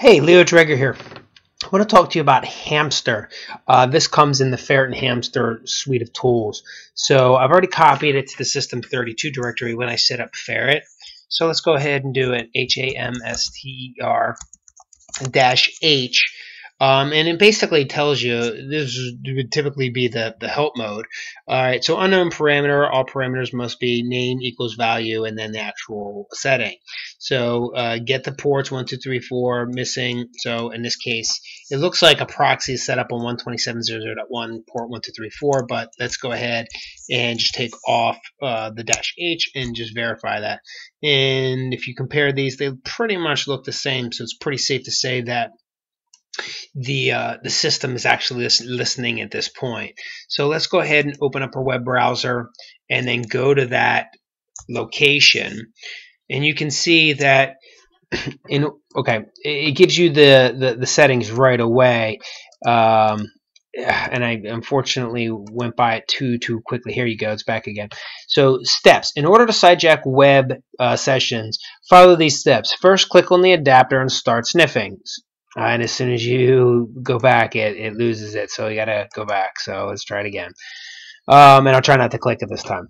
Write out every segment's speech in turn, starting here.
Hey, Leo Dreger here. I want to talk to you about Hamster. This comes in the Ferret and Hamster suite of tools. So I've already copied it to the System32 directory when I set up Ferret. So let's go ahead and do it. Hamster-H. And it basically tells you this would typically be the help mode. All right, so unknown parameter, all parameters must be name equals value and then the actual setting. So get the ports 1, 2, 3, 4 missing. So in this case, it looks like a proxy is set up on 127.0.1 port 1, 2, 3, 4, but let's go ahead and just take off the -H and just verify that. And if you compare these, they pretty much look the same. So it's pretty safe to say that the system is actually listening at this point. So let's go ahead and open up our web browser and then go to that location, and you can see that it gives you the settings right away. And I unfortunately went by it too quickly. Here you go, it's back again. So steps. In order to sidejack web sessions, follow these steps. First, click on the adapter and start sniffing. And as soon as you go back, it loses it. So you got to go back. So let's try it again. And I'll try not to click it this time.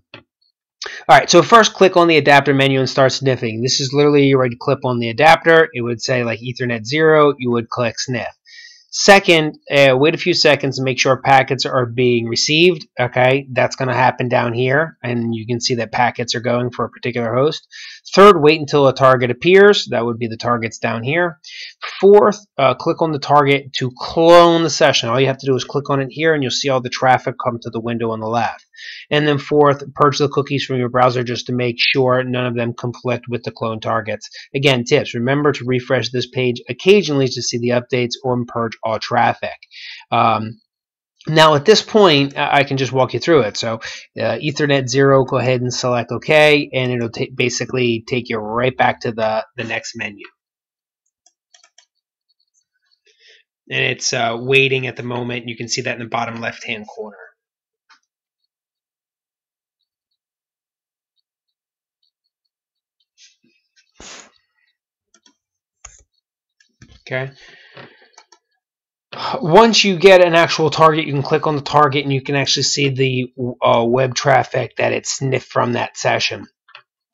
All right, so first click on the adapter menu and start sniffing. This is literally you right click on the adapter. It would say like Ethernet 0. You would click sniff. Second, wait a few seconds and make sure packets are being received. Okay, that's going to happen down here, and you can see that packets are going for a particular host. Third, wait until a target appears. That would be the targets down here. Fourth, click on the target to clone the session. All you have to do is click on it here, and you'll see all the traffic come to the window on the left. And then fourth, purge the cookies from your browser just to make sure none of them conflict with the clone targets. Again, tips. Remember to refresh this page occasionally to see the updates or purge all traffic. Now at this point, I can just walk you through it. So Ethernet 0, go ahead and select OK, and it'll basically take you right back to the next menu. And it's waiting at the moment. You can see that in the bottom left-hand corner. Okay. Once you get an actual target, you can click on the target and you can actually see the web traffic that it sniffed from that session.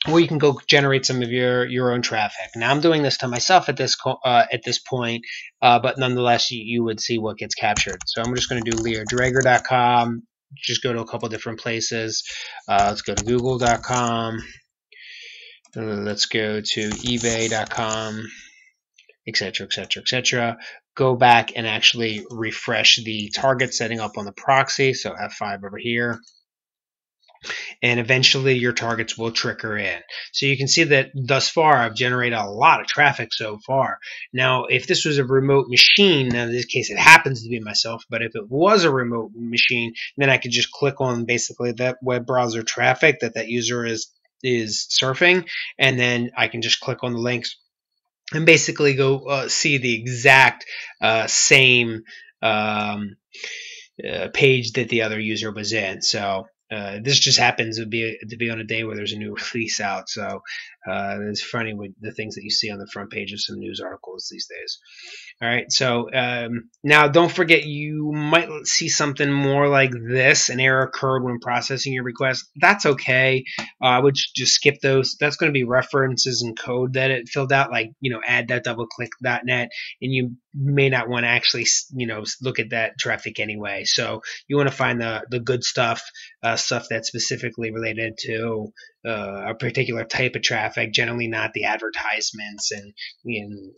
Or you can go generate some of your own traffic. Now I'm doing this to myself at this point, but nonetheless you would see what gets captured. So I'm just going to do leodreger.com. Just go to a couple different places. Let's go to google.com. Let's go to ebay.com. etc., etc., etc. Go back and actually refresh the target setting up on the proxy. So F5 over here. And eventually your targets will trickle in. So you can see that thus far I've generated a lot of traffic so far. Now, if this was a remote machine, now in this case it happens to be myself, but if it was a remote machine, then I could just click on basically that web browser traffic that user is surfing, and then I can just click on the links and basically go see the exact same page that the other user was in. So this just happens to be on a day where there's a new release out. So it's funny with the things that you see on the front page of some news articles these days. All right, so now don't forget, you might see something more like this. An error occurred when processing your request. That's okay. I would just skip those. That's going to be references and code that it filled out, like, add.doubleclick.net, and you may not want to actually, look at that traffic anyway. So you want to find the good stuff, stuff that's specifically related to a particular type of traffic, generally not the advertisements and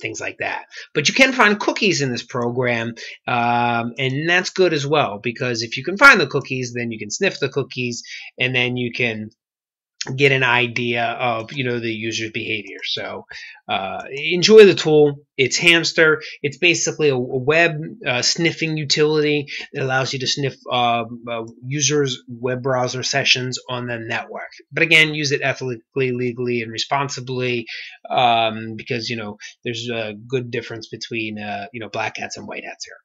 things like that. But you can find cookies in this program, and that's good as well, because if you can find the cookies, then you can sniff the cookies, and then you can get an idea of the user's behavior. So enjoy the tool. It's Hamster. It's basically a web sniffing utility that allows you to sniff users' web browser sessions on the network. But again, use it ethically, legally, and responsibly, because there's a good difference between black hats and white hats here.